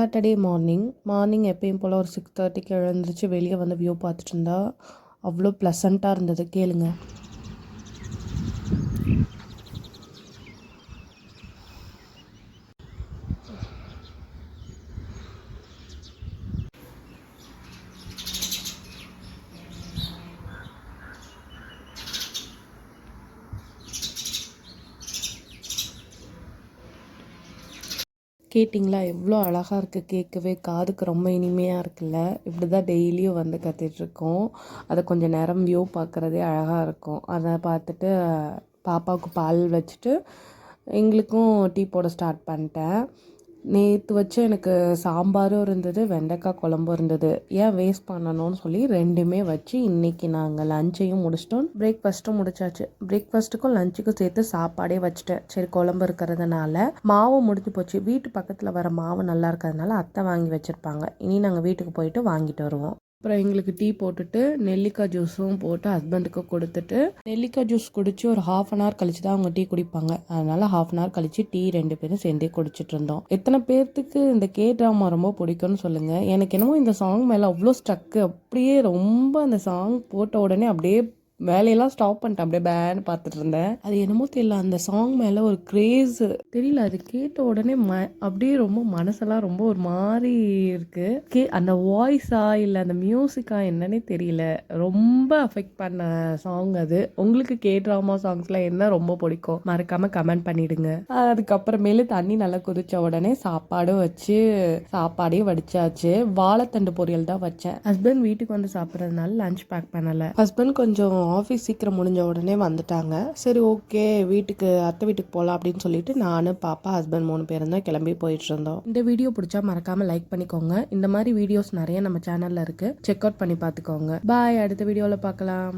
Saturday morning எப்பயும் போல் ஒரு 6:30க்கு எழுந்திரிச்சு வெளியே வந்து வியூ பார்த்துட்டு இருந்தா அவ்வளோ ப்ளசண்ட்டாக இருந்தது. கேளுங்க. கேட்டிங்களா? எவ்வளோ அழகாக இருக்குது, கேட்கவே காதுக்கு ரொம்ப இனிமையாக இருக்குல்ல. இப்படி தான் டெய்லியும் வந்து கத்திட்ருக்கோம். அதை கொஞ்சம் நேரம் வியூ பார்க்குறதே அழகாக இருக்கும். அதை பார்த்துட்டு பாப்பாவுக்கு பால் வச்சுட்டு எங்களுக்கும் டீ போட ஸ்டார்ட் பண்ணிட்டேன். நேற்று வச்சு எனக்கு சாம்பாரும் இருந்தது, வெண்டைக்காய் குழம்பும் இருந்தது. ஏன் வேஸ்ட் பண்ணணும்னு சொல்லி ரெண்டுமே வச்சு இன்றைக்கி நாங்கள் லஞ்சையும் முடிச்சிட்டோம், பிரேக்ஃபாஸ்ட்டும் முடிச்சாச்சு. பிரேக்ஃபாஸ்ட்டுக்கும் லஞ்சுக்கும் சேர்த்து சாப்பாடே வச்சுட்டேன். சரி, குழம்பு இருக்கிறதுனால மாவு முடிஞ்சு போச்சு. வீட்டு பக்கத்தில் வர மாவு நல்லா இருக்கிறதுனால அத்தை வாங்கி வச்சுருப்பாங்க. இனி நாங்கள் வீட்டுக்கு போயிட்டு வாங்கிட்டு வருவோம். அப்புறம் எங்களுக்கு டீ போட்டுட்டு நெல்லிக்காய் ஜூஸும் போட்டு ஹஸ்பண்டுக்கு கொடுத்துட்டு, நெல்லிக்காய் ஜூஸ் குடிச்சு ஒரு 1/2 hour கழிச்சு தான் அவங்க டீ குடிப்பாங்க. அதனால 1/2 hour கழிச்சு டீ 2 பேரும் சேர்ந்தே குடிச்சிட்டு இருந்தோம். எத்தனை பேர்த்துக்கு இந்த கே ட்ராமா ரொம்ப பிடிக்கும்னு சொல்லுங்க. எனக்கு என்னமோ இந்த சாங் மேலே அவ்வளோ ஸ்ட்ரக்கு. அப்படியே ரொம்ப அந்த சாங் போட்ட உடனே அப்படியே வேலையெல்லாம் ஸ்டாப் பண்ணிட்டேன். அப்படியே பேன்னு பார்த்துட்டு இருந்தேன். அது என்னமோ தெரியல, அந்த சாங் மேலே ஒரு கிரேஸ் தெரியல. அது கேட்ட உடனே அப்படியே ரொம்ப மனசெல்லாம் ரொம்ப ஒரு மாதிரி இருக்கு. அந்த வாய்ஸா இல்லை அந்த மியூசிக்கா என்னன்னே தெரியல. ரொம்ப அஃபெக்ட் பண்ண சாங் அது. உங்களுக்கு கே ட்ராமா சாங்ஸ்லாம் என்ன ரொம்ப பிடிக்கும்? மறக்காம கமெண்ட் பண்ணிடுங்க. அதுக்கப்புறமேலு தண்ணி நல்லா கொதிச்ச உடனே சாப்பாடும் வச்சு சாப்பாடையும் வடிச்சாச்சு. வாழைத்தண்டு பொரியல் தான் வச்சேன். ஹஸ்பண்ட் வீட்டுக்கு வந்து சாப்பிட்றதுனால லஞ்ச் பேக் பண்ணலை. ஹஸ்பண்ட் கொஞ்சம் ஆஃபீஸ் சீக்கிரம் முடிஞ்ச உடனே வந்துட்டாங்க. சரி, ஓகே, அத்தை வீட்டுக்கு போகலாம் அப்படின்னு சொல்லிட்டு நானு, பாப்பா, ஹஸ்பண்ட் 3 பேரும் தான் கிளம்பி போயிட்டு இருந்தோம். இந்த வீடியோ பிடிச்சா மறக்காம லைக் பண்ணிக்கோங்க. இந்த மாதிரி வீடியோஸ் நிறைய நம்ம சேனல்ல இருக்கு, செக் அவுட் பண்ணி பார்த்துக்கோங்க. பாய், அடுத்த வீடியோவில் பார்க்கலாம்.